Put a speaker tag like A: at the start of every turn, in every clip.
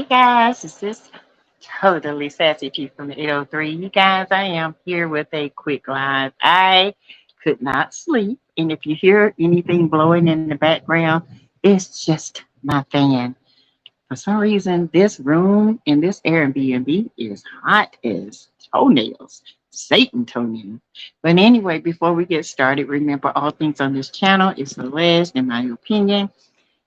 A: Hey guys, this is totally Sassy T from the 803. You guys, I am here with a quick live. I could not sleep, and if you hear anything blowing in the background, it's just my fan. For some reason, this room in this Airbnb is hot as toenails, Satan toenails. But anyway, before we get started, remember all things on this channel is alleged, in my opinion.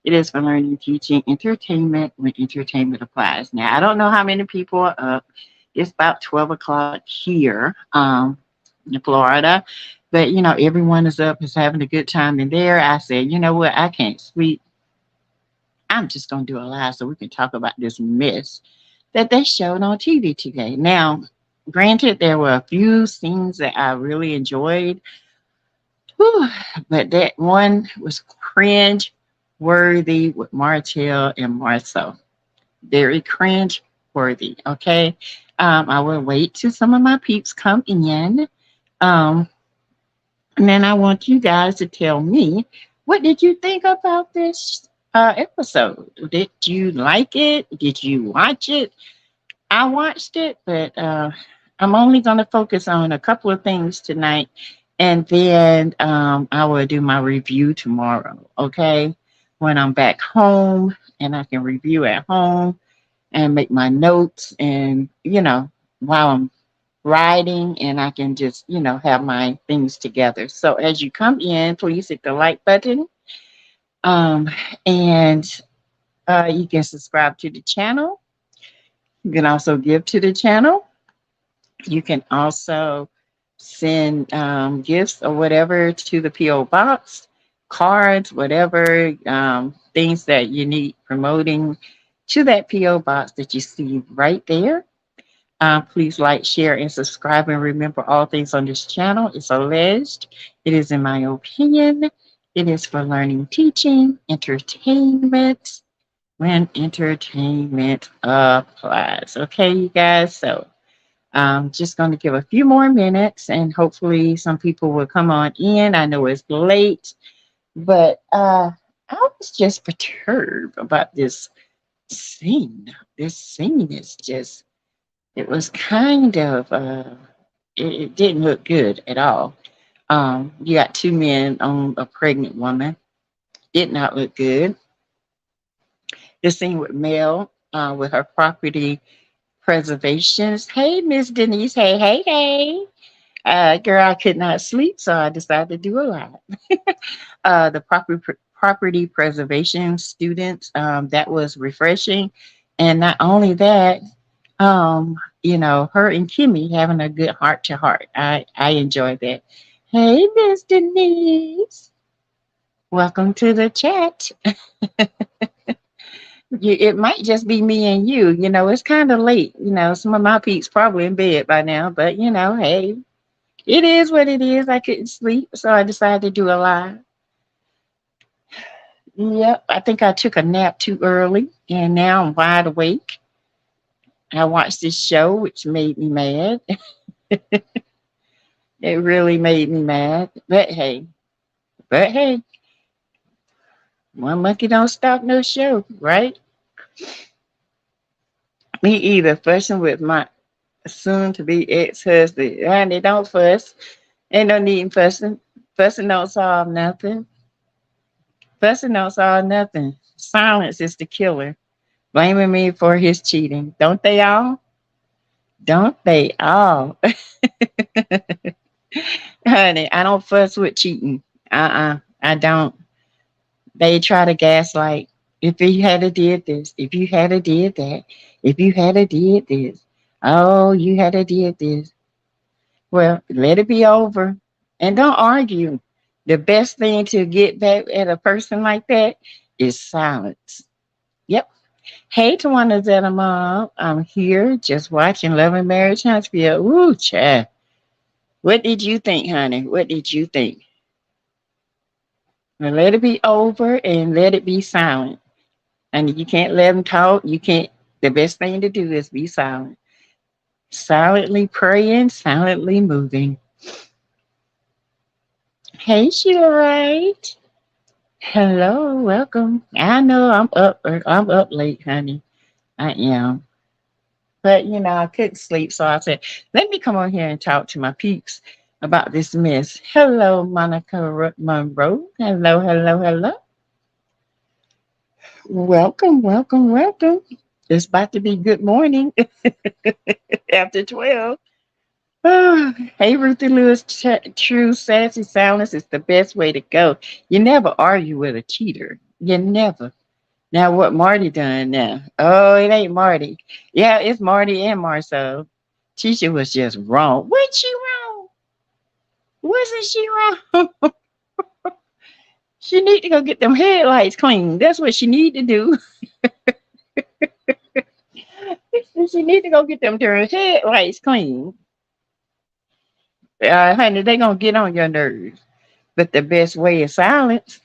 A: It is for learning, teaching, entertainment when entertainment applies. Now, I don't know how many people are up. It's about 12 o'clock here in Florida. But, everyone is up, is having a good time in there. I said, you know what? I can't sleep. I'm just going to do a live so we can talk about this mess that they showed on TV today. Now, granted, there were a few scenes that I really enjoyed. Whew, but that one was cringe worthy with Martell and Marceau. Very cringe worthy. Okay. I will wait till some of my peeps come in. Um, and then I want you guys to tell me, what did you think about this episode? Did you like it? Did you watch it? I watched it, but I'm only going to focus on a couple of things tonight, and then I will do my review tomorrow. Okay, when I'm back home and I can review at home and make my notes, and while I'm riding, and I can just have my things together. So as you come in, please hit the like button, um, and you can subscribe to the channel. You can also give to the channel. You can also send gifts or whatever to the P.O. box, cards, whatever, things that you need promoting to that P.O. box that you see right there. Please like, share, and subscribe. And remember, all things on this channel is alleged. It is, in my opinion, it is for learning, teaching, entertainment, when entertainment applies. Okay, you guys? So I'm just going to give a few more minutes and hopefully some people will come on in. I know it's late, but I was just perturbed about this scene. This scene is just, it was kind of, it didn't look good at all. You got two men on a pregnant woman. Did not look good. The scene with Mel with her property preservations. Hey, Miss Denise. Hey, hey, hey. Girl, I could not sleep, so I decided to do a lot. The property preservation students, that was refreshing. And not only that, her and Kimmy having a good heart to heart. I enjoyed that. Hey, Miss Denise. Welcome to the chat. It might just be me and you. It's kind of late. Some of my peeps probably in bed by now, but hey, it is what it is. I couldn't sleep, so I decided to do a live. Yep, I think I took a nap too early, and now I'm wide awake. I watched this show, which made me mad. It really made me mad. But hey, one monkey don't stop no show, right? Me either. Fussing with my soon to be ex-husband. Honey, don't fuss. Ain't no need in fussing. Fussing don't solve nothing. Fussing don't solve nothing. Silence is the killer. Blaming me for his cheating. Don't they all? Don't they all? Honey, I don't fuss with cheating. I don't. They try to gaslight. If you had a did this, if you had a did that, if you had a did this, oh, you had a did this. Well, let it be over and don't argue. The best thing to get back at a person like that is silence. Yep. Hey, Tawana Zeta Mom. I'm here just watching Love and Marriage Huntsville. Ooh, child. What did you think, honey? What did you think? Well, let it be over and let it be silent. And you can't let them talk. You can't. The best thing to do is be silent. Silently praying, silently moving. Hey, Sheila Wright. Hello, welcome. I know I'm up late, honey. I am. But I couldn't sleep, so I said, let me come on here and talk to my peeps about this mess. Hello, Monica Monroe. Hello, hello, hello. Welcome, welcome, welcome. It's about to be good morning after 12. Oh, hey, Ruthie Lewis, true sassy silence is the best way to go. You never argue with a cheater. You never. Now, what Marty done now? Oh, it ain't Marty. Yeah, it's Marty and Marcel. Tisha was just wrong. Was she wrong? Wasn't she wrong? She need to go get them headlights cleaned. That's what she need to do. She need to go get them headlights cleaned. Honey, they gonna get on your nerves. But the best way is silence.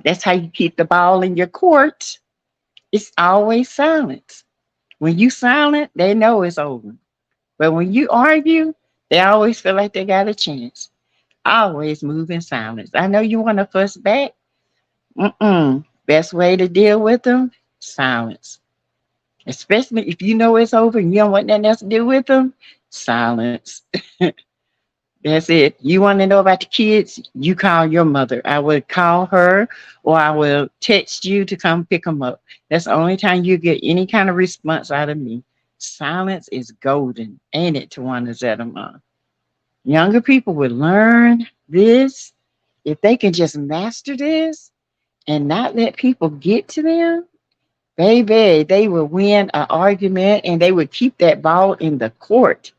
A: That's how you keep the ball in your court. It's always silence. When you silent, they know it's over. But when you argue, they always feel like they got a chance. Always move in silence. I know you want to fuss back. Best way to deal with them, silence. Especially if you know it's over and you don't want nothing else to do with them, silence. That's it. You want to know about the kids? You call your mother. I would call her or I will text you to come pick them up. That's the only time you get any kind of response out of me. Silence is golden, ain't it, Tawana Zetterman? Younger people would learn this. If they can just master this and not let people get to them, baby, they will win an argument and they would keep that ball in the court.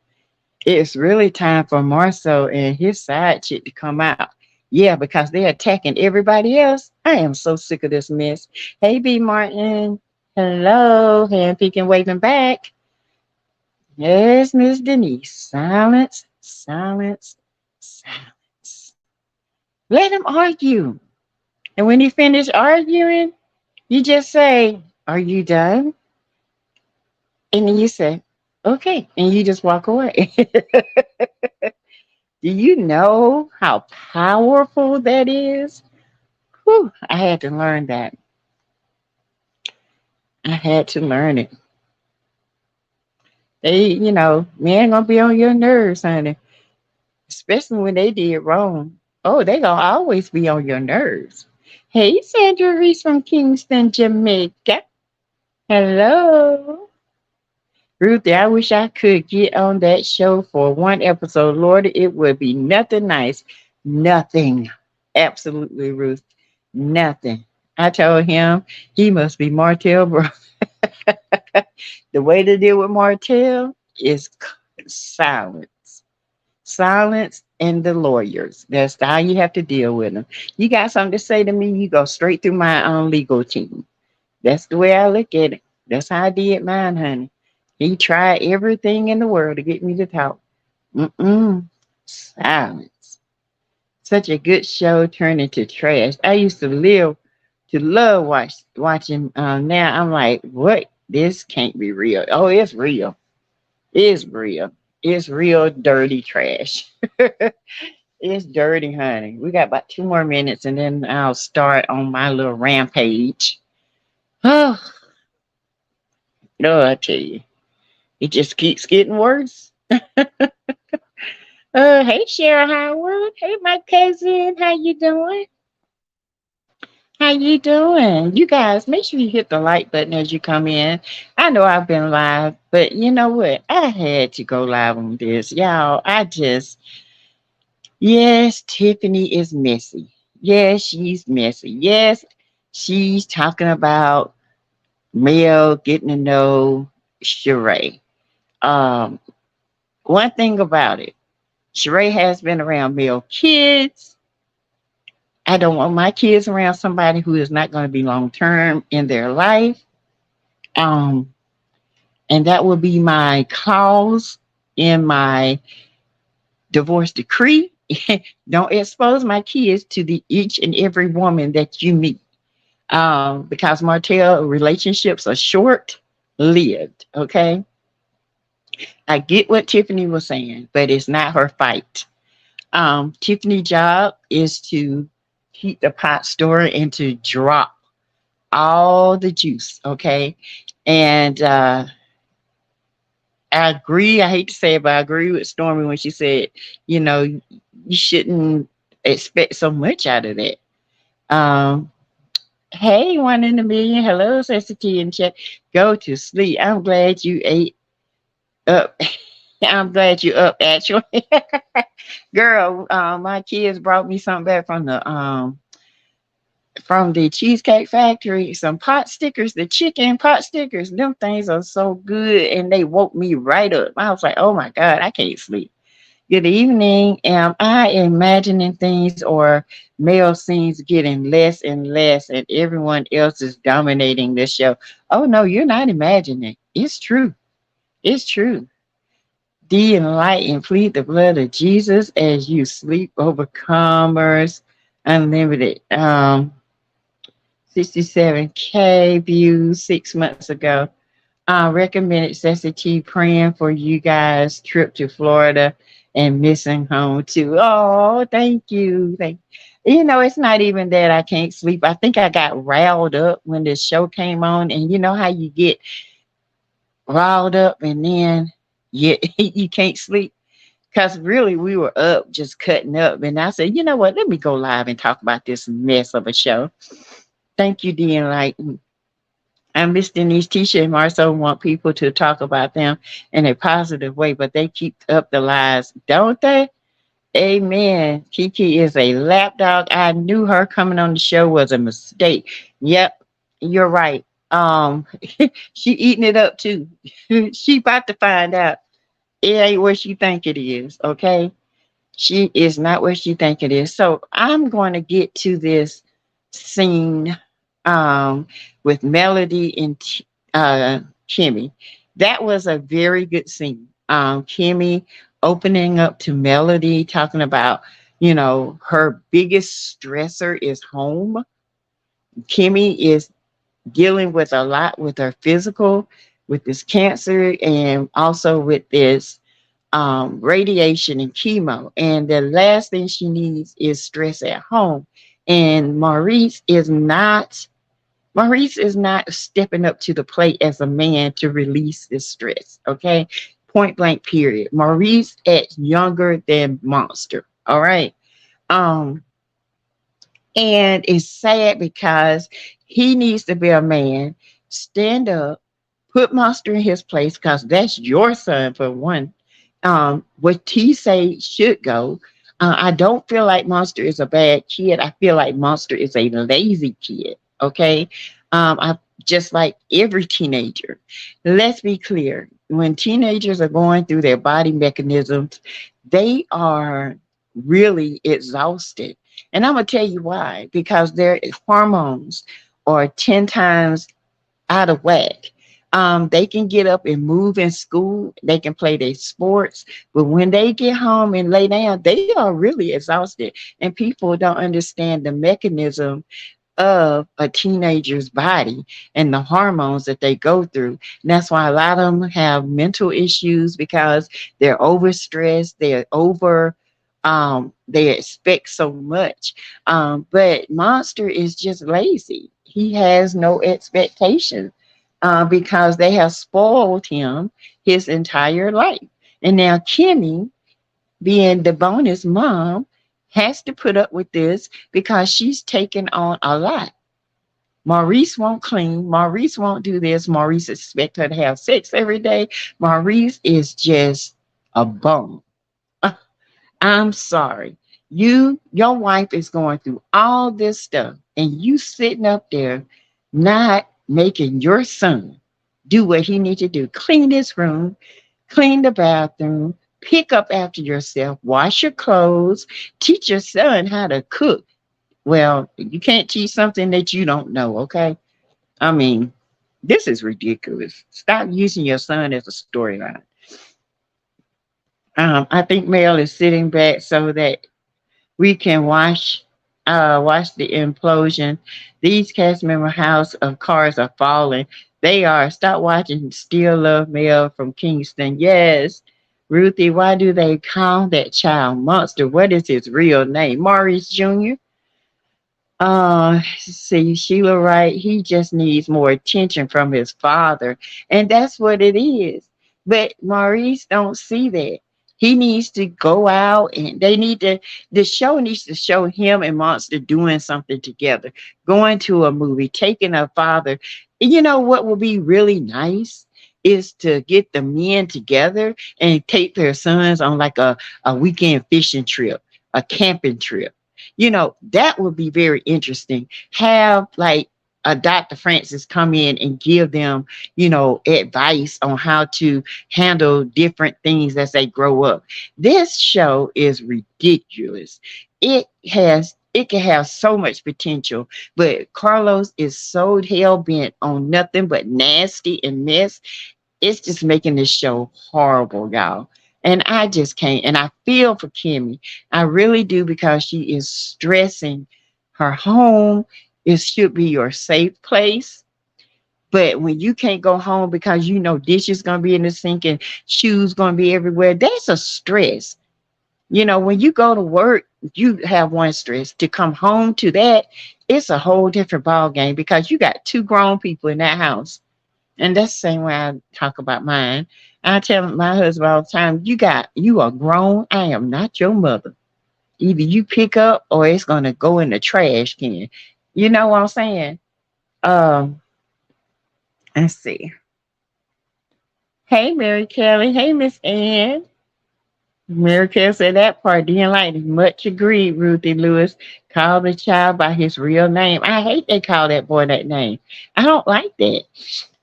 A: It's really time for Marcel and his side chick to come out. Yeah, because they're attacking everybody else. I am so sick of this mess. Hey, B. Martin. Hello. Hand peeking, waving back. Yes, Miss Denise. Silence, silence, silence. Let them argue. And when you finish arguing, you just say, are you done? And then you say, okay. And you just walk away. Do you know how powerful that is? Whew, I had to learn that. I had to learn it. Men gonna be on your nerves, honey. Especially when they did wrong. Oh, they gonna always be on your nerves. Hey, Sandra Reese from Kingston, Jamaica. Hello. Ruthie, I wish I could get on that show for one episode. Lord, it would be nothing nice. Nothing. Absolutely, Ruth. Nothing. I told him he must be Martell, bro. The way to deal with Martell is silence. Silence and the lawyers. That's how you have to deal with them. You got something to say to me, you go straight through my own legal team. That's the way I look at it. That's how I did mine, honey. He tried everything in the world to get me to talk. Silence. Such a good show turned into trash. I used to love watching. Now I'm like, what? This can't be real. Oh, it's real. It's real. It's real dirty trash. It's dirty, honey. We got about 2 more minutes and then I'll start on my little rampage. Oh, no, I tell you. It just keeps getting worse. Hey, Cheryl Howard. Hey, my cousin. How you doing? How you doing? You guys, make sure you hit the like button as you come in. I know I've been live, but you know what? I had to go live on this. Y'all, yes, Tiffany is messy. Yes, she's messy. Yes, she's talking about Mel getting to know Sheree. Um, One thing about it, Sheree has been around male kids. I don't want my kids around somebody who is not going to be long term in their life. Um, and that will be my cause in my divorce decree. Don't expose my kids to each and every woman that you meet. Because Martell, relationships are short lived. Okay. I get what Tiffany was saying, but it's not her fight. Tiffany's job is to keep the pot story and to drop all the juice. Okay. And I agree. I hate to say it, but I agree with Stormy when she said, you know, you shouldn't expect so much out of that. Um, hey, one in a million. Hello, SASSYTEA in chat. Go to sleep. I'm glad you ate up. I'm glad you up, actually. Girl, my kids brought me something back from the Cheesecake Factory, some pot stickers, the chicken pot stickers. Them things are so good, and they woke me right up. I was like, oh my God, I can't sleep. Good evening. Am I imagining things or male scenes getting less and less, and everyone else is dominating this show? Oh no, you're not imagining. It's true. It's true. D and light and plead the blood of Jesus as you sleep, overcomers, unlimited. 67K views 6 months ago. Recommended SASSYTEA praying for you guys trip to Florida and missing home too. Oh, thank you. You know, it's not even that I can't sleep. I think I got riled up when this show came on, and you know how you get riled up and then you can't sleep. Because really, we were up just cutting up. And I said, you know what? Let me go live and talk about this mess of a show. Thank you, Dean. Like, I'm listing these Tisha and Marceau want people to talk about them in a positive way, but they keep up the lies, don't they? Amen. Kiki is a lapdog. I knew her coming on the show was a mistake. Yep, you're right. She eating it up too. She about to find out it ain't what she think it is. Okay, she is not what she think it is. So I'm going to get to this scene um, with Melody and Kimmy. That was a very good scene. Kimmy opening up to Melody, talking about, you know, her biggest stressor is home. Kimmy is dealing with a lot with her physical, with this cancer, and also with this radiation and chemo. And the last thing she needs is stress at home. And Maurice is not stepping up to the plate as a man to release this stress. Okay. Point blank, period. Maurice is younger than Monster. All right. Um, and it's sad because he needs to be a man, stand up, put Monster in his place, because that's your son for one. What T say should go. I don't feel like Monster is a bad kid. I feel like Monster is a lazy kid. Okay. I just like every teenager. Let's be clear. When teenagers are going through their body mechanisms, they are really exhausted. And I'm gonna tell you why. Because their hormones are 10 times out of whack. They can get up and move in school. They can play their sports, but when they get home and lay down, they are really exhausted. And people don't understand the mechanism of a teenager's body and the hormones that they go through. And that's why a lot of them have mental issues because they're overstressed, they expect so much. But Monster is just lazy. He has no expectation because they have spoiled him his entire life. And now Kimmy, being the bonus mom, has to put up with this because she's taken on a lot. Maurice won't clean. Maurice won't do this. Maurice expects her to have sex every day. Maurice is just a bum. I'm sorry. Your wife is going through all this stuff, and you sitting up there not making your son do what he needs to do. Clean his room, clean the bathroom, pick up after yourself, wash your clothes, teach your son how to cook. Well, you can't teach something that you don't know, okay? I mean, this is ridiculous. Stop using your son as a storyline. I think Mel is sitting back so that we can watch the implosion. These cast member house of cards are falling. They are. Stop watching Still Love Mel from Kingston. Yes. Ruthie, why do they call that child Monster? What is his real name? Maurice Jr.? See, Sheila, right? He just needs more attention from his father, and that's what it is. But Maurice don't see that. He needs to go out, and they need to. The show needs to show him and Monster doing something together, going to a movie, taking a father. You know what would be really nice is to get the men together and take their sons on like a weekend fishing trip, a camping trip. That would be very interesting. Have like a Dr. Francis come in and give them, advice on how to handle different things as they grow up. This show is ridiculous. It can have so much potential, but Carlos is so hell bent on nothing but nasty and mess. It's just making this show horrible, y'all. And I just can't. And I feel for Kimmy. I really do, because she is stressing. Her home should be your safe place. But when you can't go home because dishes gonna be in the sink and shoes gonna be everywhere, that's a stress. When you go to work, you have one stress. To come home to that, it's a whole different ball game, because you got two grown people in that house. And that's the same way I talk about mine. I tell my husband all the time, you are grown. I am not your mother. Either you pick up or it's gonna go in the trash can. You know what I'm saying? Um, let's see. Hey, Mary Kelly. Hey, Miss Ann. Mary Kelly said that part didn't like it. Much agreed, Ruthie Lewis. Call the child by his real name. I hate they call that boy that name. I don't like that.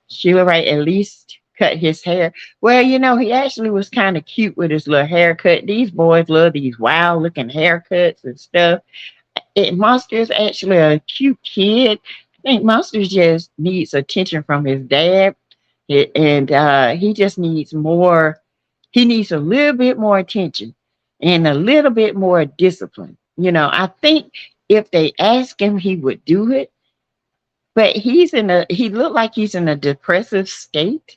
A: Sheila Wright at least cut his hair. Well, he actually was kind of cute with his little haircut. These boys love these wild looking haircuts and stuff. Monster is actually a cute kid. I think Monster just needs attention from his dad. And he just needs more. He needs a little bit more attention and a little bit more discipline. I think if they ask him, he would do it. But he looked like he's in a depressive state,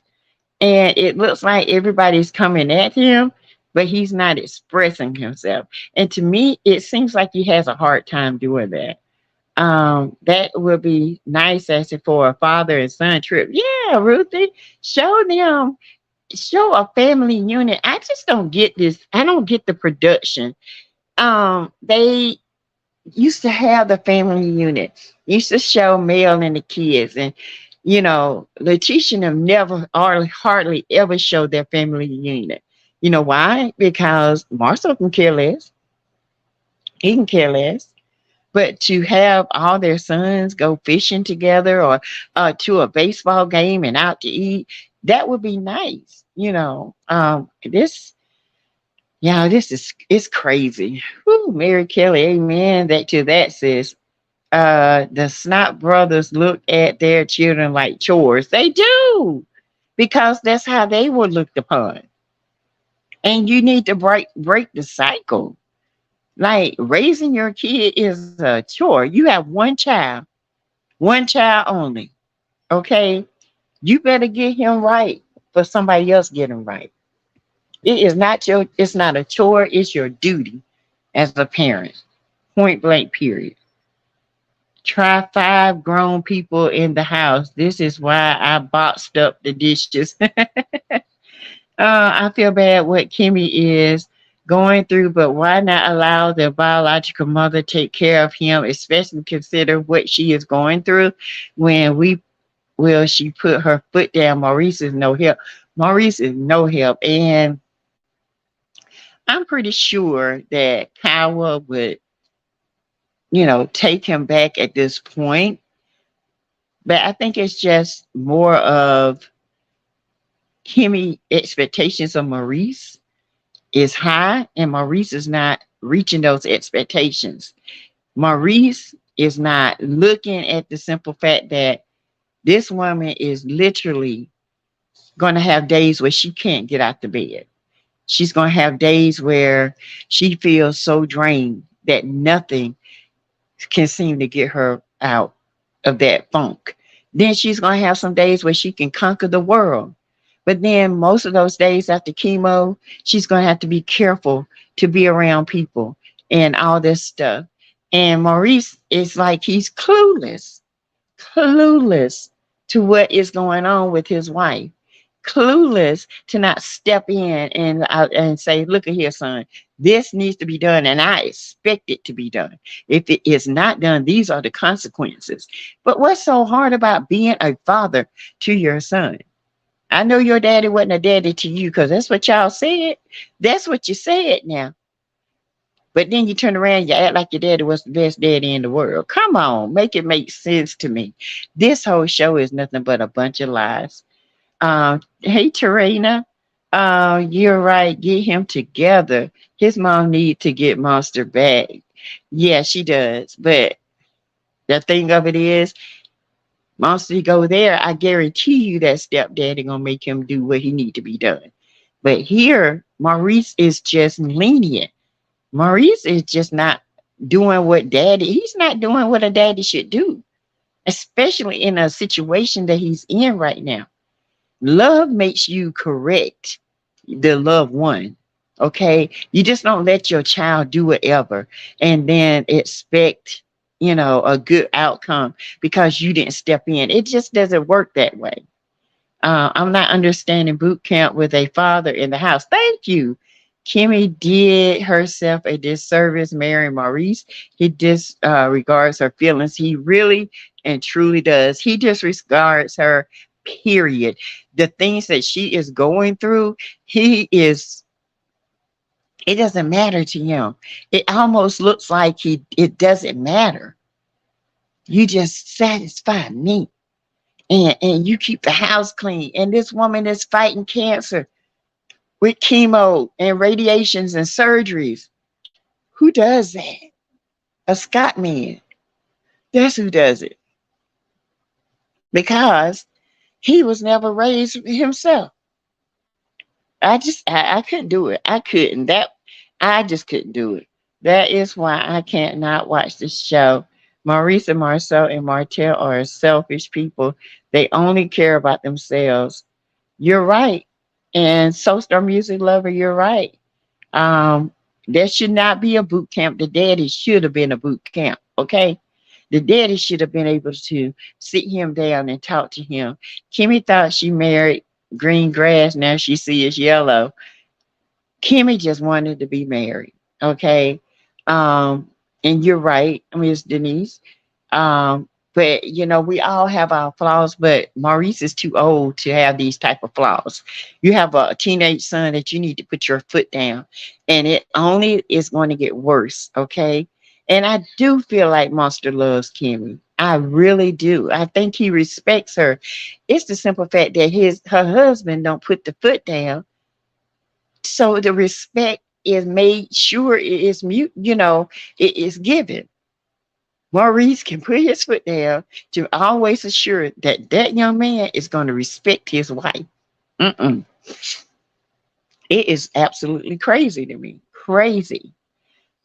A: and it looks like everybody's coming at him, but he's not expressing himself. And to me, it seems like he has a hard time doing that. That would be nice as for a father and son trip. Yeah, Ruthie, show a family unit. I just don't get this. I don't get the production. They used to have the family unit, used to show Mel and the kids, and Letitia and them never hardly ever showed their family unit. You know why? Because Marcel can care less. He can care less. But to have all their sons go fishing together, or to a baseball game and out to eat, that would be nice. It's crazy. Whew, Mary Kelly, amen. That says, the Snot brothers look at their children like chores. They do, because that's how they were looked upon. And you need to break the cycle. Like, raising your kid is a chore. You have one child only. Okay, you better get him right for somebody else get him right. It's not a chore, it's your duty as a parent. Point blank, period. Try 5 grown people in the house. This is why I boxed up the dishes. I feel bad what Kimmy is going through, but why not allow the biological mother take care of him, especially consider what she is going through. She put her foot down. Maurice is no help. And I'm pretty sure that Kyle would, take him back at this point. But I think it's just more of Kimmy expectations of Maurice is high, and Maurice is not reaching those expectations. Maurice is not looking at the simple fact that this woman is literally going to have days where she can't get out the bed. She's going to have days where she feels so drained that nothing can seem to get her out of that funk. Then she's going to have some days where she can conquer the world. But then most of those days after chemo, she's going to have to be careful to be around people and all this stuff. And Maurice is like he's clueless to what is going on with his wife, clueless to not step in and say, "Look at here, son, this needs to be done, and I expect it to be done. If it is not done, these are the consequences." But what's so hard about being a father to your son? I know your daddy wasn't a daddy to you because that's what y'all said. That's what you said now. But then you turn around, you act like your daddy was the best daddy in the world. Come on, make it make sense to me. This whole show is nothing but a bunch of lies. Hey, Tarina, you're right. Get him together. His mom need to get Monster back. Yeah, she does. But the thing of it is, Monster go there, I guarantee you that stepdaddy gonna make him do what he need to be done. But here, Maurice is just lenient. Maurice is just not doing what daddy, he's not doing what a daddy should do, especially in a situation that he's in right now. Love makes you correct the loved one. Okay. You just don't let your child do whatever and then expect, a good outcome because you didn't step in. It just doesn't work that way. I'm not understanding boot camp with a father in the house. Thank you. Kimmy did herself a disservice marrying Maurice. He disregards her feelings. He really and truly does. He disregards her, period. The things that she is going through, it doesn't matter to him. It almost looks like it doesn't matter. You just satisfy me. And you keep the house clean. And this woman is fighting cancer with chemo and radiations and surgeries. Who does that? A Scott man. That's who does it. Because he was never raised himself. I couldn't do it. I couldn't. I just couldn't do it. That is why I can't not watch this show. Maurice and Marcel and Martel are selfish people. They only care about themselves. You're right. And Soul Star Music Lover, you're right. There should not be a boot camp. The daddy should have been a boot camp. Okay. The daddy should have been able to sit him down and talk to him. Kimmy thought she married green grass. Now she sees yellow. Kimmy just wanted to be married. Okay. And you're right, Miss Denise. But we all have our flaws, but Maurice is too old to have these type of flaws. You have a teenage son that you need to put your foot down, and it only is going to get worse. Okay. And I do feel like Monster loves Kimmy. I really do. I think he respects her. It's the simple fact that her husband don't put the foot down. So the respect is made sure it is mute, it is given. Maurice can put his foot down to always assure that that young man is going to respect his wife. Mm-mm. It is absolutely crazy to me. Crazy.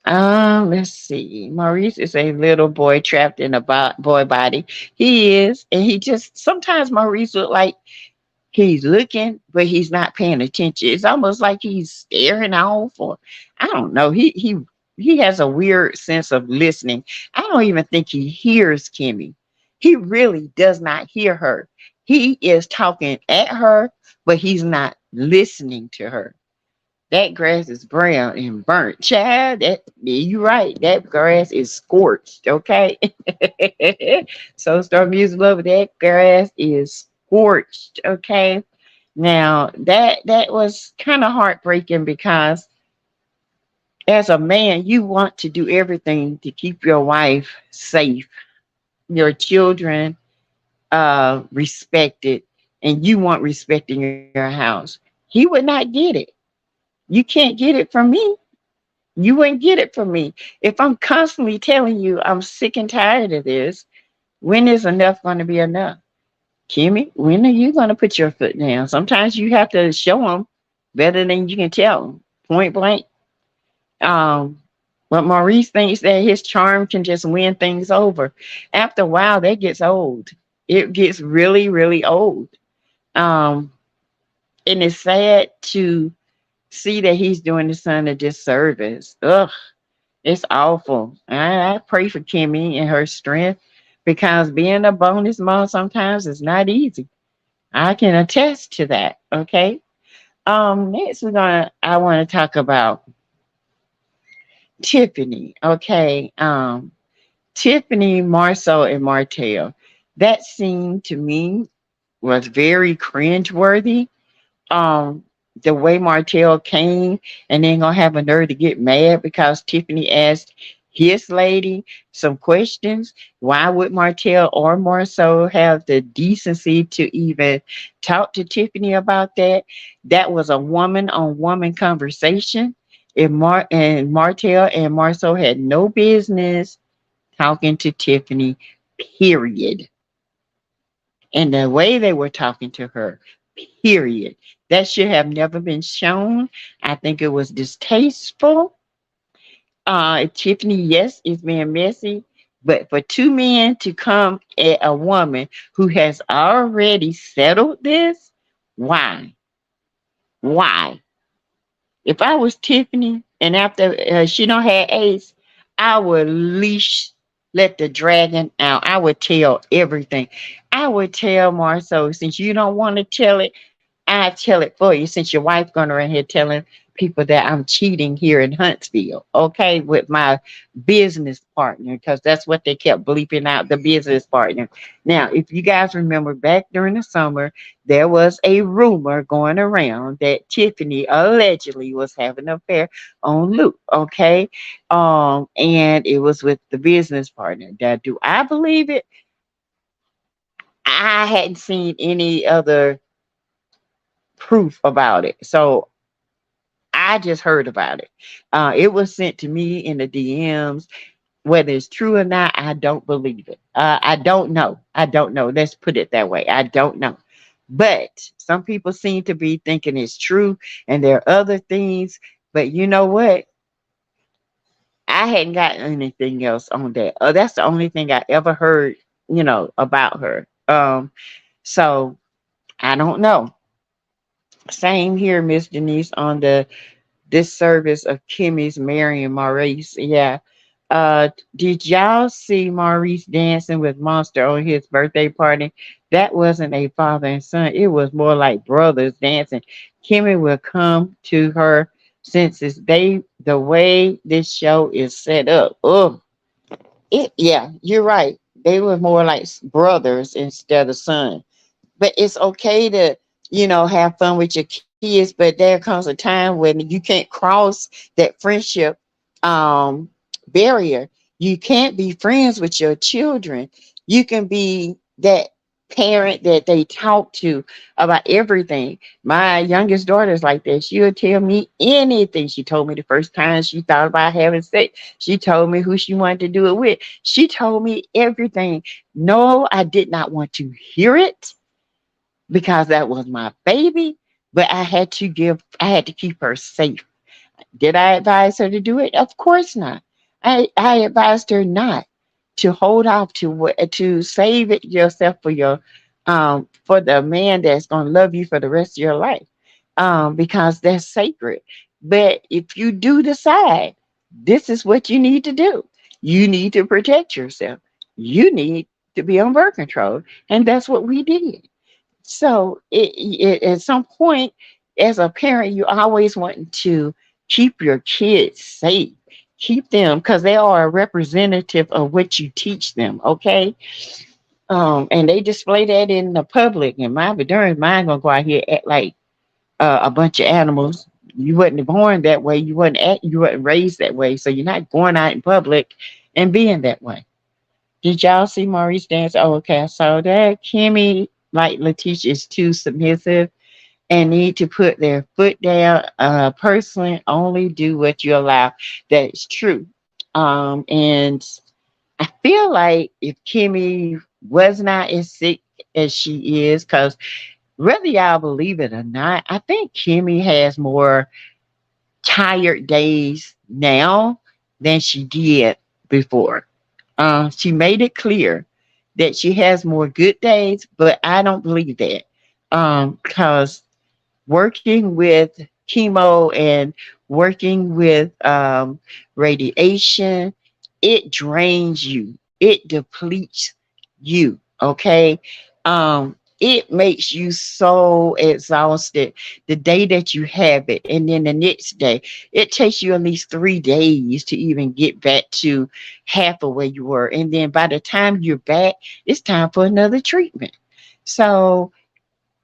A: Let's see. Maurice is a little boy trapped in a boy body. He is, and he just sometimes Maurice look like he's looking, but he's not paying attention. It's almost like he's staring off, or I don't know. He has a weird sense of listening. I don't even think he hears Kimmy. He really does not hear her. He is talking at her, but he's not listening to her. That grass is brown and burnt. Child, you're right. That grass is scorched, okay? So Star Music Lover, that grass is scorched, okay? Now, that was kind of heartbreaking because as a man, you want to do everything to keep your wife safe, your children respected, and you want respect in your house. He would not get it. You can't get it from me. You wouldn't get it from me. If I'm constantly telling you I'm sick and tired of this, when is enough going to be enough? Kimmy, when are you going to put your foot down? Sometimes you have to show them better than you can tell them, point blank. But Maurice thinks that his charm can just win things over. After a while, that gets old. It gets really, really old. And it's sad to see that he's doing his son a disservice. Ugh. It's awful. I pray for Kimmy and her strength because being a bonus mom sometimes is not easy. I can attest to that. Okay. Next I want to talk about Tiffany. Okay. Tiffany, Marceau, and Martell. That scene to me was very cringeworthy. um the way Martell came and then gonna have a nerve to get mad because Tiffany asked his lady some questions. Why would Martell or Marceau have the decency to even talk to Tiffany about that? That was a woman on woman conversation. Martell and Marceau had no business talking to Tiffany, period. And the way they were talking to her, period. That should have never been shown. I think it was distasteful. Tiffany, yes, is being messy, but for two men to come at a woman who has already settled this, why? Why? If I was Tiffany and after she don't have Ace, I would let the dragon out. I would tell everything. I would tell Marceau, since you don't want to tell it, I tell it for you since your wife going around here telling people that I'm cheating here in Huntsville, okay, with my business partner, because that's what they kept bleeping out, the business partner. Now, if you guys remember back during the summer, there was a rumor going around that Tiffany allegedly was having an affair on Luke, okay? And it was with the business partner. Now, do I believe it? I hadn't seen any other proof about it. So I just heard about it. It was sent to me in the DMs. Whether it's true or not, I don't believe it. I don't know. I don't know. Let's put it that way. I don't know. But some people seem to be thinking it's true, and there are other things. But you know what? I hadn't gotten anything else on that. That's the only thing I ever heard, about her. So I don't know. Same here, Miss Denise, on the this service of Kimmy's marrying Maurice. Yeah. Did y'all see Maurice dancing with Monster on his birthday party? That wasn't a father and son. It was more like brothers dancing. Kimmy will come to her senses. The way this show is set up. Oh, yeah, you're right. They were more like brothers instead of sons. But it's okay to, have fun with your kids, but there comes a time when you can't cross that friendship um barrier. You can't be friends with your children. You can be that parent that they talk to about everything. My youngest daughter's like that. She'll tell me anything. She told me the first time she thought about having sex. She told me who she wanted to do it with. She told me everything. No, I did not want to hear it because that was my baby, but I had to keep her safe. Did I advise her to do it? Of course not. I advised her not to hold off to save it yourself for the man that's gonna love you for the rest of your life. Because that's sacred. But if you do decide this is what you need to do, you need to protect yourself. You need to be on birth control. And that's what we did. So at some point, as a parent, you always want to keep your kids safe. Keep them because they are a representative of what you teach them. Okay. And they display that in the public. And my during mine gonna go out here act like a bunch of animals. You wasn't born that way. You wasn't raised that way. So you're not going out in public and being that way. Did y'all see Maurice dance? Oh, okay, I saw that. Kimmy, like Letitia, is too submissive and need to put their foot down. Personally, only do what you allow. That's true. And I feel like if Kimmy was not as sick as she is, because whether y'all believe it or not, I think Kimmy has more tired days now than she did before. She made it clear that she has more good days, but I don't believe that because working with chemo and working with radiation, it drains you, it depletes you. Okay. It makes you so exhausted the day that you have it. And then the next day, it takes you at least 3 days to even get back to half of where you were. And then by the time you're back, it's time for another treatment. So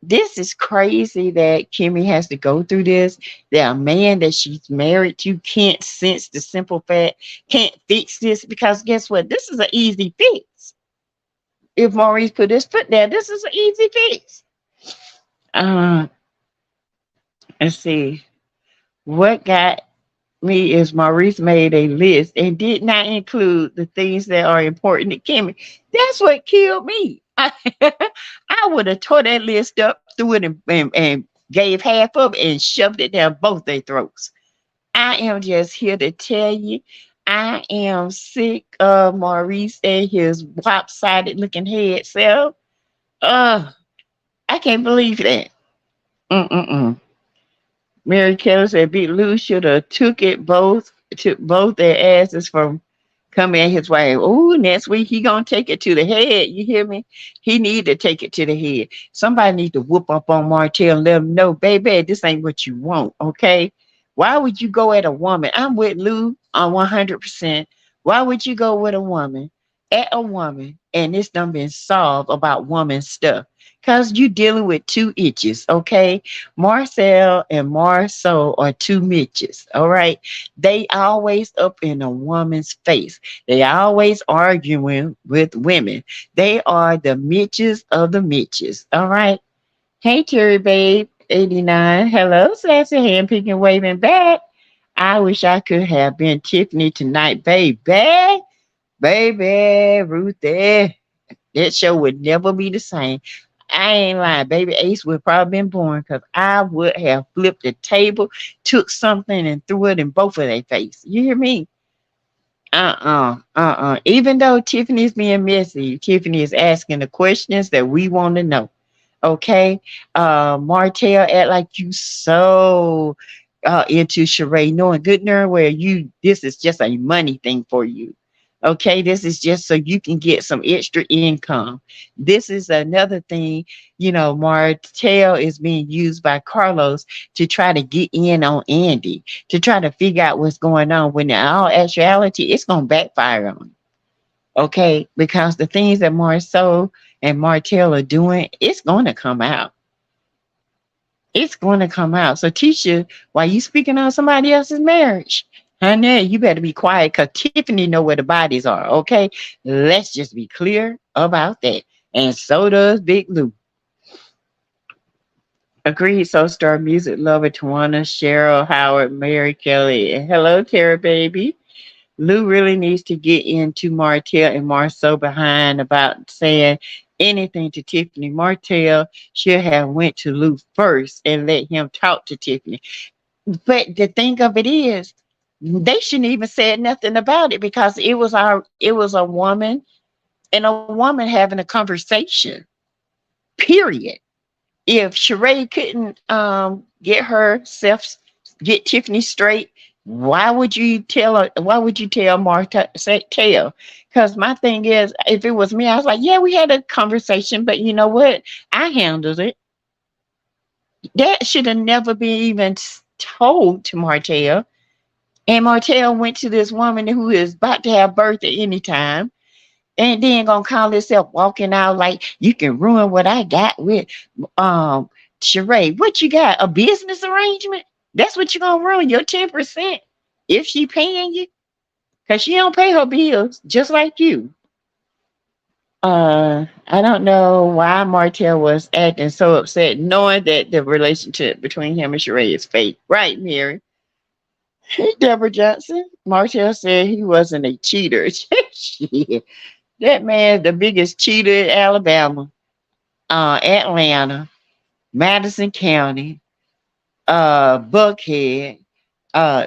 A: this is crazy that Kimmy has to go through this. That a man that she's married to can't sense the simple fact, can't fix this, because guess what? This is an easy fix. If Maurice put his foot there, this is an easy fix. Uh, let's see. What got me is Maurice made a list and did not include the things that are important to Kimmy. That's what killed me. I would have tore that list up, threw it, and gave half of it and shoved it down both their throats. I am just here to tell you, I am sick of Maurice and his lopsided looking head self. Uh, I can't believe that. Mm-mm-mm. Mary Kelly said Big Lou should have took both their asses from coming at his wife. Oh, next week he gonna take it to the head. You hear me? He need to take it to the head. Somebody need to whoop up on Martell and let him know, baby, this ain't what you want. Okay? Why would you go at a woman? I'm with Lou on 100%. Why would you go with a woman at a woman and it's done been solved about woman stuff? Cause you dealing with two itches, okay? Marcel and Marceau are two Mitches, all right? They always up in a woman's face. They always arguing with women. They are the Mitches of the Mitches, all right? Hey, Terry Babe, 89. Hello, sassy hand picking, waving back. I wish I could have been Tiffany tonight, baby. Baby, Ruthie. That show would never be the same. I ain't lying. Baby Ace would probably been born because I would have flipped the table, took something and threw it in both of their face. You hear me? Even though Tiffany's being messy, Tiffany is asking the questions that we want to know. Okay. Martell act like you so into Sheree, knowing good and well this is just a money thing for you. Okay, this is just so you can get some extra income. This is another thing, Martell is being used by Carlos to try to get in on Andy, to try to figure out what's going on, when in all actuality, it's going to backfire on him. Okay, because the things that Marceau and Martell are doing, it's going to come out. It's going to come out. So, Tisha, why you speaking on somebody else's marriage? Honey, you better be quiet because Tiffany know where the bodies are, okay? Let's just be clear about that. And so does Big Lou. Agreed, so star music lover Tawana, Cheryl, Howard, Mary Kelly. And hello, Tara, baby. Lou really needs to get into Martell and Marceau behind about saying anything to Tiffany. Martell should have went to Lou first and let him talk to Tiffany. But the thing of it is, they shouldn't even said nothing about it because it was a woman and a woman having a conversation. Period. If Sheree couldn't get Tiffany straight, why would you tell her? Why would you tell Marta tell? Because my thing is, if it was me, I was like, yeah, we had a conversation, but you know what? I handled it. That should have never been even told to Martell. And Martell went to this woman who is about to have birth at any time, and then gonna call herself walking out like you can ruin what I got with Sheree. What you got? A business arrangement? That's what you're gonna ruin, your 10% if she paying you? Because she don't pay her bills, just like you. I don't know why Martell was acting so upset, knowing that the relationship between him and Sheree is fake. Right, Mary? Hey, Deborah Johnson. Martell said he wasn't a cheater. Shit. That man, the biggest cheater in Alabama, Atlanta, Madison County, Buckhead,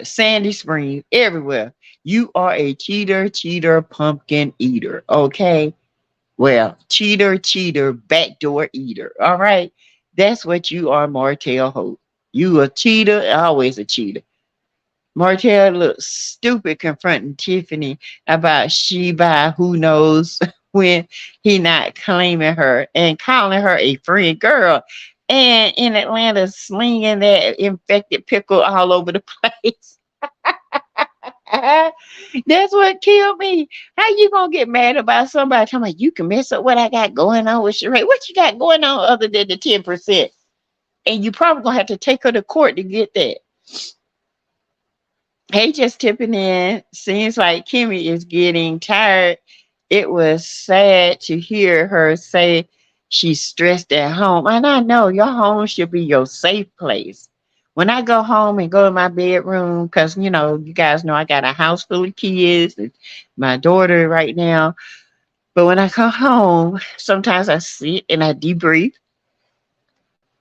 A: Sandy Springs, everywhere. You are a cheater, pumpkin eater. Okay. Well, cheater, backdoor eater. All right. That's what you are, Martell Hope. You a cheater, always a cheater. Martell looked stupid confronting Tiffany about she by who knows when he not claiming her and calling her a friend girl. And in Atlanta, slinging that infected pickle all over the place. That's what killed me. How you gonna get mad about somebody talking about you can mess up what I got going on with Sheree? What you got going on other than the 10%? And you probably gonna have to take her to court to get that. Hey, just tipping in. Seems like Kimmy is getting tired. It was sad to hear her say she's stressed at home. And I know your home should be your safe place. When I go home and go in my bedroom, because you guys know I got a house full of kids and my daughter right now. But when I come home, sometimes I sit and I debrief.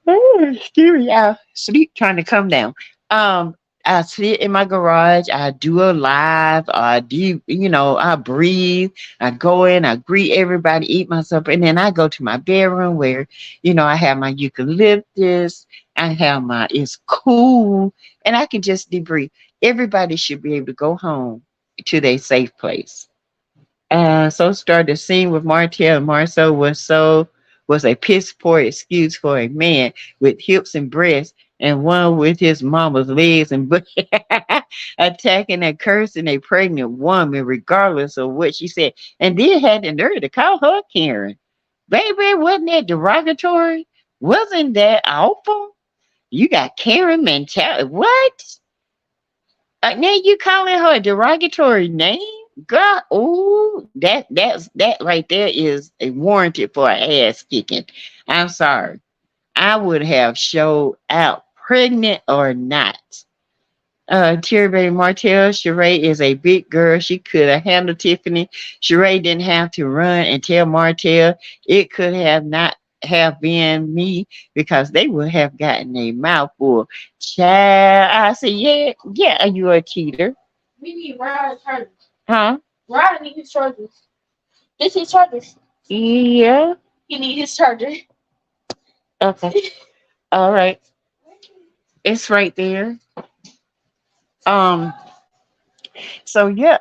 A: Oh, scary. I sleep trying to come down. Um, I sit in my garage. I do a live. I do, I breathe. I go in. I greet everybody, eat myself, and then I go to my bedroom where, I have my eucalyptus. I have my. It's cool, and I can just debrief. Everybody should be able to go home to their safe place. So started the scene with Martell and Marceau was a piss poor excuse for a man with hips and breasts and one with his mama's legs and attacking and cursing a pregnant woman regardless of what she said. And then had the nerve to call her Karen. Baby, wasn't that derogatory? Wasn't that awful? You got Karen mentality. What? Now you calling her a derogatory name? Girl, ooh, that right there is a warranted for an ass kicking. I'm sorry. I would have showed out, pregnant or not. Terry Baby Martell, Sheree is a big girl. She could have handled Tiffany. Sheree didn't have to run and tell Martell. It could have not have been me because they would have gotten a mouthful. Child, I said, yeah, yeah, you a cheater.
B: We need Ryan's charges.
A: Huh?
B: Ryan need his charges. This is charges.
A: Yeah.
B: He need his charger.
A: Okay. All right. It's right there. Um, so yeah.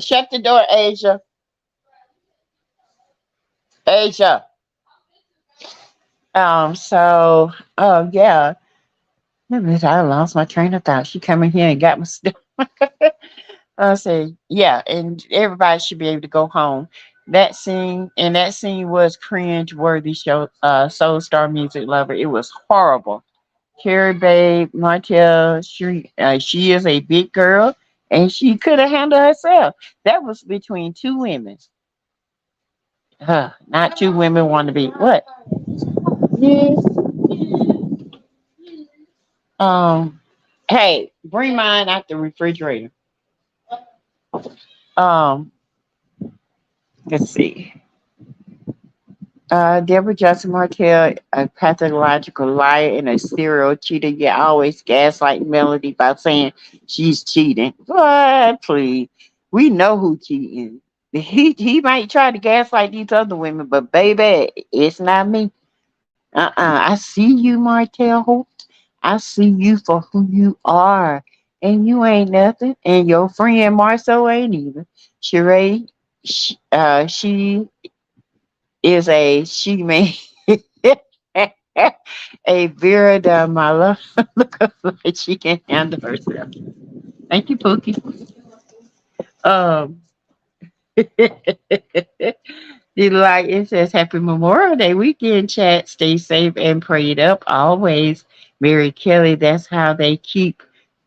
A: Shut the door, Asia. Asia. Yeah. I lost my train of thought. She come in here and got my stuff. I say, yeah, and everybody should be able to go home. That scene was cringe worthy show Soul Star Music Lover. It was horrible. Carrie Babe, Martell, she is a big girl and she could have handled herself. That was between two women. Not two women want to be what? Yes. Um, hey, bring mine out the refrigerator. Um, let's see. Deborah Johnson Martell, a pathological liar and a serial cheater. You always gaslight Melody by saying she's cheating. What, please? We know who cheating. He might try to gaslight these other women, but baby, it's not me. I see you, Martell Holt. I see you for who you are. And you ain't nothing. And your friend Marceau ain't either. Sheree, she is a she may a Vera de Mala. Look like she can handle herself. Thank you, Pookie. Um, it says Happy Memorial Day weekend chat. Stay safe and prayed up always. Mary Kelly, that's how they keep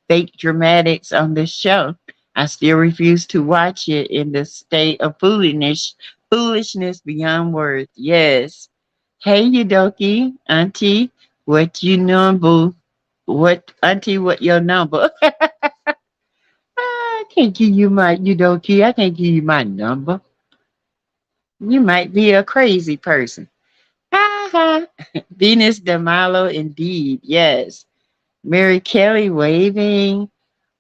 A: fake dramatics on this show. I still refuse to watch it in the state of foolishness beyond words. Yes. Hey, Yudoki, Auntie, what you number? What, Auntie, what your number? I can't give you my Yudoki. I can't give you my number. You might be a crazy person. Ha ha. Venus de Malo, indeed. Yes. Mary Kelly waving.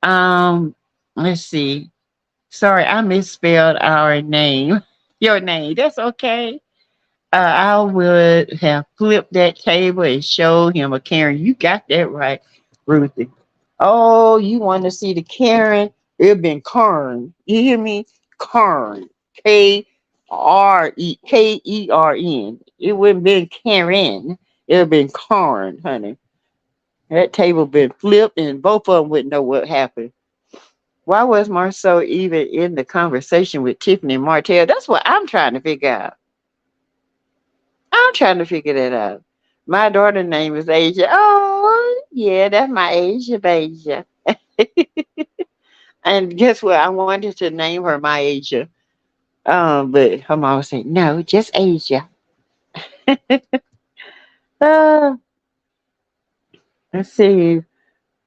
A: Let's see. Sorry, I misspelled our name. Your name. That's okay. I would have flipped that table and showed him a Karen. You got that right, Ruthie. Oh, you want to see the Karen? It been Kern. You hear me? Kern. Keren. It wouldn't been Karen. It would been Kern, honey. That table been flipped and both of them wouldn't know what happened. Why was Marceau even in the conversation with Tiffany and Martell? That's what I'm trying to figure out. I'm trying to figure that out. My daughter's name is Asia. Oh, yeah, that's my Asia, Asia. And guess what? I wanted to name her my Asia. But her mom said, no, just Asia. Uh, let's see.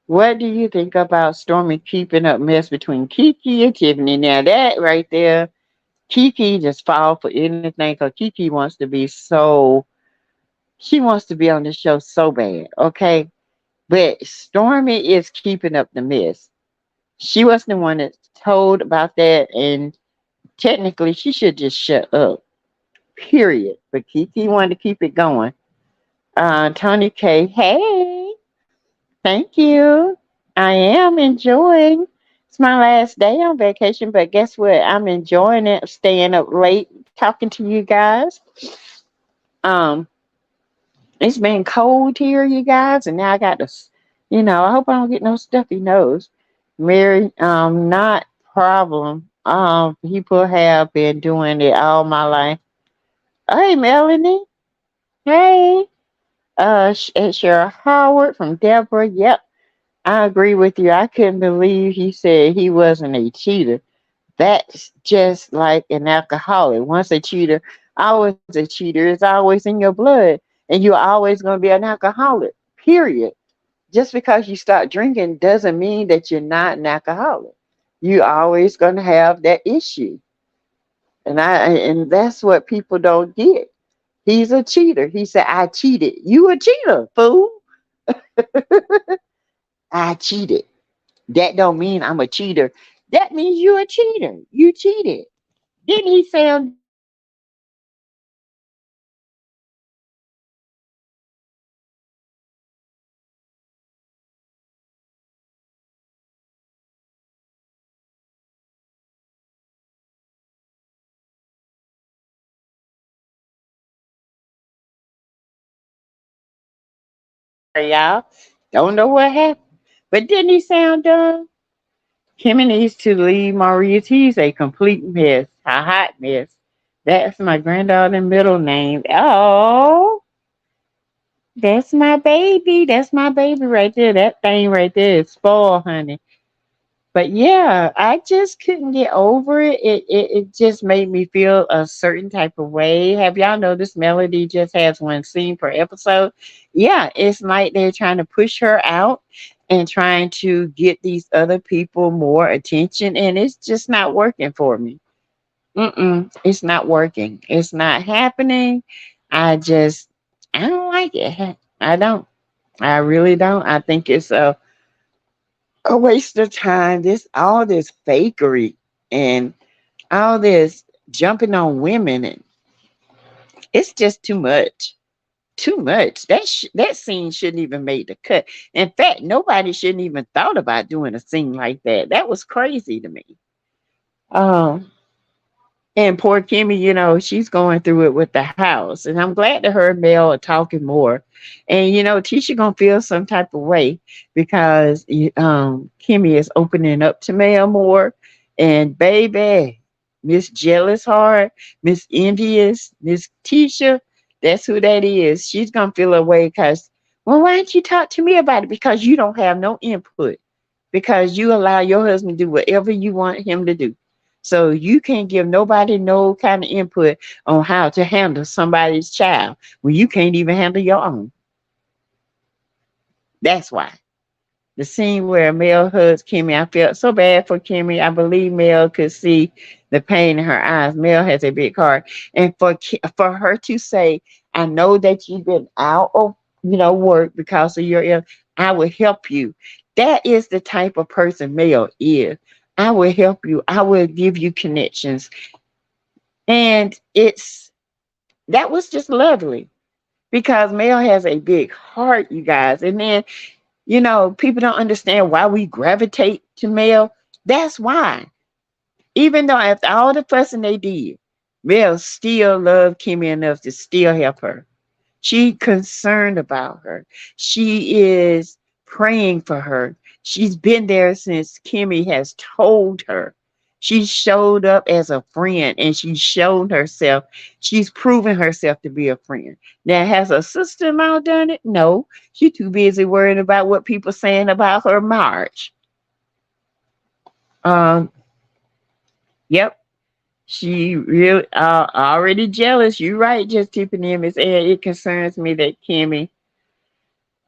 A: What do you think about Stormy keeping up mess between Kiki and Tiffany? Now that right there, Kiki just fall for anything because Kiki wants to be she wants to be on the show so bad, okay? But Stormy is keeping up the mess. She was the one that told about that, and technically she should just shut up, period. But Kiki wanted to keep it going. Tony K, hey, thank you. I am enjoying. It's my last day on vacation, but guess what? I'm enjoying it, staying up late, talking to you guys. Um, it's been cold here, you guys, and now I got this. I hope I don't get no stuffy nose. Mary, not problem. People have been doing it all my life. Hey, Melanie. Hey. Cheryl Howard from Deborah. Yep, I agree with you. I couldn't believe he said he wasn't a cheater. That's just like an alcoholic. Once a cheater, always a cheater. It's always in your blood, and you're always going to be an alcoholic. Period. Just because you start drinking doesn't mean that you're not an alcoholic. You're always going to have that issue, and that's what people don't get. He's a cheater. He said, "I cheated." You a cheater, fool. I cheated. That don't mean I'm a cheater. That means you're a cheater. You cheated. Didn't he sound done? Sorry, y'all. Don't know what happened. But didn't he sound done? Kimmy needs to leave Maurice. He's a complete mess. A hot mess. That's my granddaughter's middle name. Oh, that's my baby. That's my baby right there. That thing right there is spoiled, honey. But yeah, I just couldn't get over it. It just made me feel a certain type of way. Have y'all noticed Melody just has one scene per episode? Yeah, it's like they're trying to push her out and trying to get these other people more attention, and it's just not working for me. It's not working. It's not happening. I just, I don't like it. I don't. I really don't. I think it's a waste of time. All this fakery and all this jumping on women, and it's just too much. Too much. That scene shouldn't even make the cut. In fact, nobody shouldn't even thought about doing a scene like that. That was crazy to me. Um, And poor Kimmy, she's going through it with the house. And I'm glad that her and Mel are talking more. And, Tisha going to feel some type of way because Kimmy is opening up to Mel more. And baby, Miss Jealous Heart, Miss Envious, Miss Tisha, that's who that is. She's going to feel a way because, well, why don't you talk to me about it? Because you don't have no input. Because you allow your husband to do whatever you want him to do. So you can't give nobody no kind of input on how to handle somebody's child when you can't even handle your own. That's why. The scene where Mel hugs Kimmy, I felt so bad for Kimmy. I believe Mel could see the pain in her eyes. Mel has a big heart. And for her to say, I know that you've been out of work because of your ill, I will help you. That is the type of person Mel is. I will help you. I will give you connections. And that was just lovely because Mel has a big heart, you guys. And then You know, people don't understand why we gravitate to male. That's why. Even though after all the fussing they did, Mel still loved Kimmy enough to still help her. She concerned about her. She is praying for her. She's been there since Kimmy has told her. She showed up as a friend and she showed herself. She's proven herself to be a friend. Now, has her sister-in-law done it? No. She's too busy worrying about what people saying about her marriage. Um, yep. She really already jealous. You're right, just tipping him his head. It concerns me that Kimmy.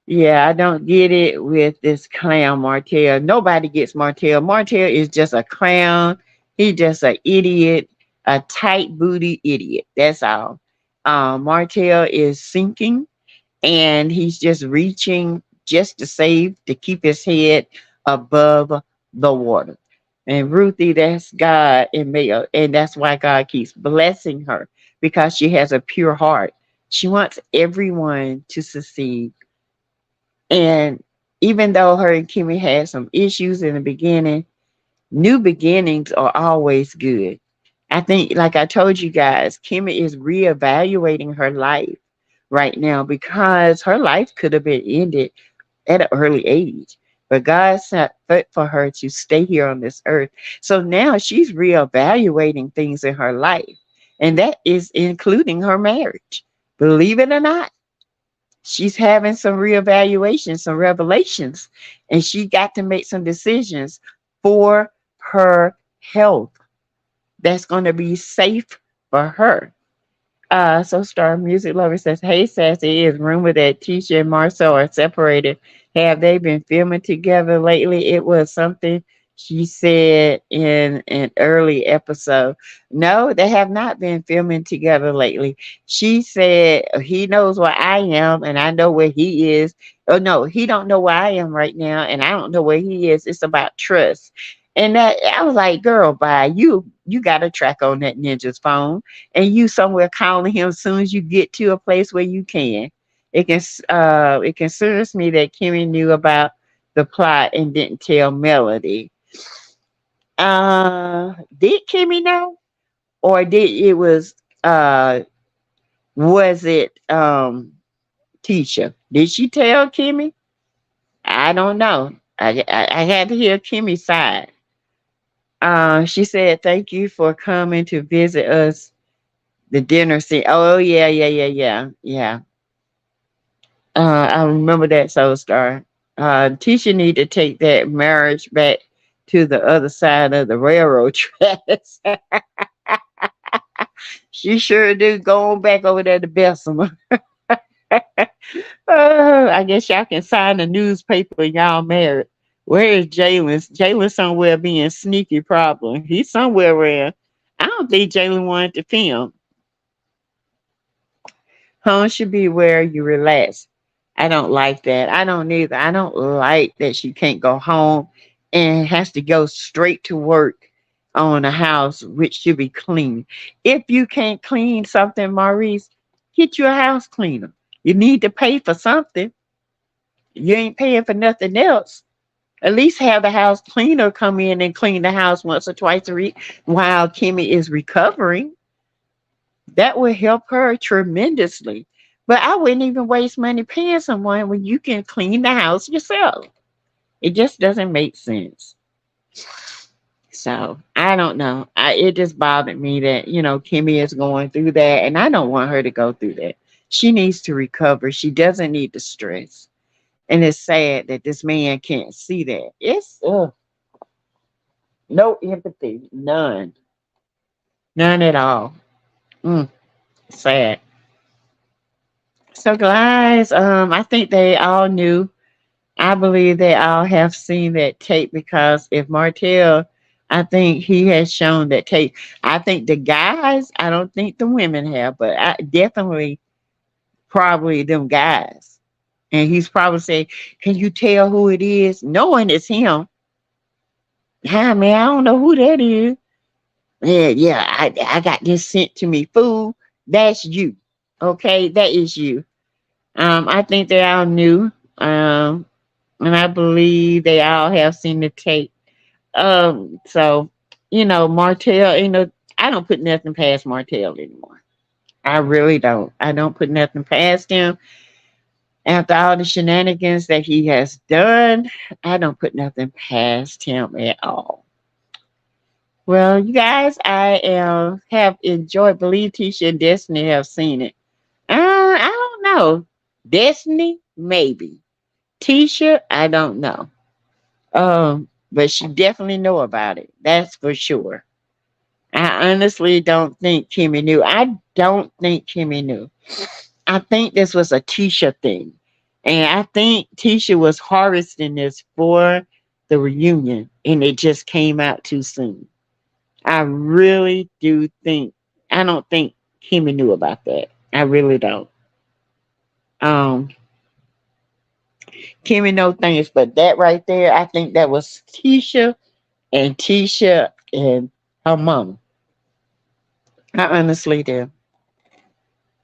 A: Yeah, I don't get it with this clown Martell. Nobody gets Martell. Martell is just a clown. He just an idiot, a tight booty idiot. That's all. Martell is sinking and he's just reaching just to save to keep his head above the water. And Ruthie, that's God and Mel, and that's why God keeps blessing her because she has a pure heart. She wants everyone to succeed. And even though her and Kimmy had some issues in the beginning, new beginnings are always good. I think, like I told you guys, Kimmy is reevaluating her life right now because her life could have been ended at an early age. But God sent fit for her to stay here on this earth. So now she's reevaluating things in her life. And that is including her marriage. Believe it or not, she's having some reevaluations, some revelations, and she got to make some decisions for her health that's going to be safe for her. So Star Music Lover says, hey Sassy, it is rumored that Tisha and Marcel are separated. Have they been filming together lately? It was something she said in an early episode. No, they have not been filming together lately. She said he knows where I am and I know where he is. Oh no, he don't know where I am right now and I don't know where he is. It's about trust. And that I was like, girl, bye. You got a track on that ninja's phone and you somewhere calling him as soon as you get to a place where you can. It concerns me that Kimmy knew about the plot and didn't tell Melody. Did Kimmy know? Or did it was it Tisha? Did she tell Kimmy? I don't know. I had to hear Kimmy's side. She said, thank you for coming to visit us. The dinner scene. Oh yeah. I remember that Soul Star. Tisha need to take that marriage back to the other side of the railroad tracks. She sure do go on back over there to Bessemer. I guess y'all can sign the newspaper y'all married. Where is Jalen? Jalen somewhere being sneaky problem. He's somewhere around. I don't think Jalen wanted to film. Home should be where you relax. I don't like that. I don't either. I don't like that she can't go home and has to go straight to work on a house which should be clean. If you can't clean something, Maurice, get you a house cleaner. You need to pay for something. You ain't paying for nothing else. At least have the house cleaner come in and clean the house once or twice a week while Kimmy is recovering. That would help her tremendously. But I wouldn't even waste money paying someone when you can clean the house yourself. It just doesn't make sense. So I don't know. It just bothered me that, Kimmy is going through that. And I don't want her to go through that. She needs to recover. She doesn't need the stress. And it's sad that this man can't see that. It's no empathy. None. None at all. Mm, sad. So guys, I think they all knew. I believe they all have seen that tape because if Martell, I think he has shown that tape. I think the guys, I don't think the women have, but I definitely probably them guys. And he's probably saying, can you tell who it is? Knowing it's him. Hi, man, I don't know who that is. Yeah, I got this sent to me. Fool, that's you. Okay, that is you. I think they all knew. and I believe they all have seen the tape. So Martell, I don't put nothing past Martell anymore. I really don't. I don't put nothing past him. After all the shenanigans that he has done, I don't put nothing past him at all. Well, you guys, I have enjoyed. Believe Tisha and Destiny have seen it. I don't know. Destiny, maybe. Tisha, I don't know. But she definitely know about it. That's for sure. I honestly don't think Kimmy knew. I don't think Kimmy knew. I think this was a Tisha thing. And I think Tisha was harvesting this for the reunion and it just came out too soon. I really do think, I don't think Kimmy knew about that. I really don't. Um, Kimmy know things, but that right there, I think that was Tisha and her mom. I honestly do.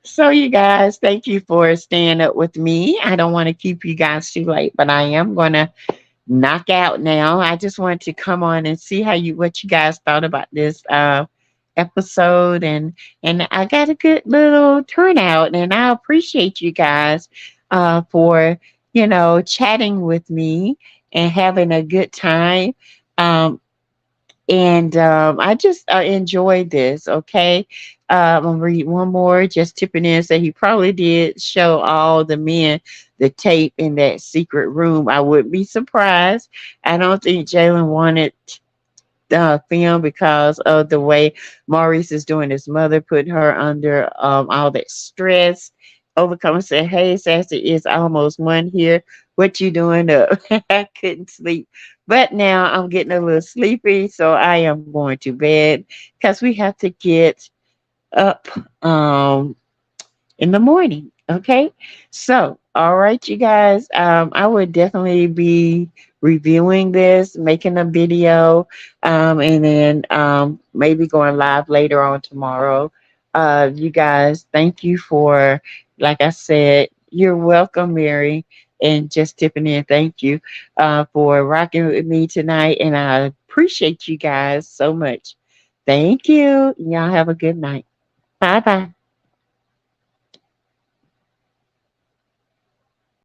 A: So, you guys, thank you for staying up with me. I don't want to keep you guys too late, but I am going to knock out now. I just wanted to come on and see what you guys thought about this episode, and I got a good little turnout, and I appreciate you guys for chatting with me and having a good time. Um, and I just enjoyed this. Okay. I'll read one more. Just tipping in, say he probably did show all the men the tape in that secret room. I wouldn't be surprised. I don't think Jalen wanted film because of the way Maurice is doing his mother, put her under all that stress. Overcome and said, "Hey, Sassy, it's almost one here. What you doing up?" I couldn't sleep. But now I'm getting a little sleepy, so I am going to bed because we have to get up in the morning. Okay. So, all right, you guys. I would definitely be reviewing this, making a video, and then maybe going live later on tomorrow. You guys, thank you for, like I said, you're welcome, Mary. And just tipping in, thank you for rocking with me tonight. And I appreciate you guys so much. Thank you. Y'all have a good night. Bye bye.